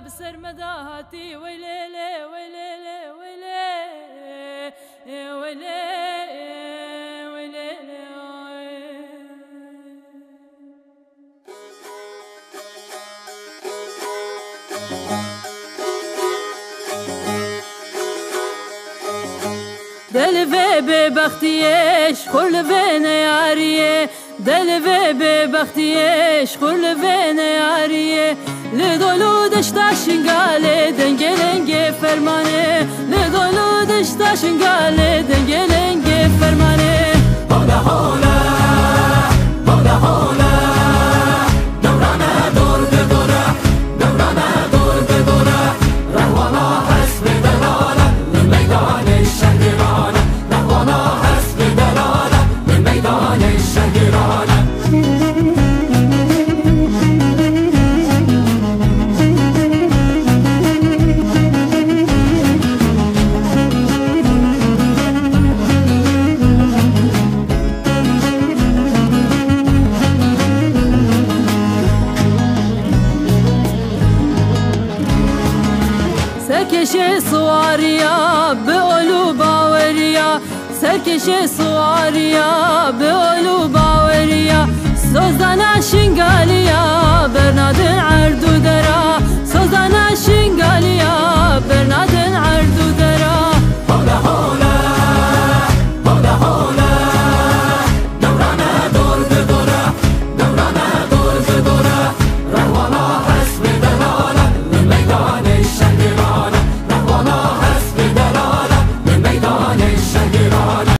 بسر مداهاتي ويلي ويلي ويلي ويلي ويلي دلوی ببختیش خلوی نیاریه دلوی ببختیش خلوی نیاریه لدولو دشتا شنگاله دنگه لنگه فرمانه لدولو دشتا شنگاله دنگه لنگه فرمانه هولا هولا هولا هولا دورانه دور بدوره دورانه دور بدوره رهوانا حسب دلاله من میدان شهرانه رهوانا حسب دلاله من میدان شهرانه سرکش سواریا به اولو باوریا سرکش سواریا به اولو باوریا سوزانا شنگالیا برنادن عردو درا سوزانا شنگالیا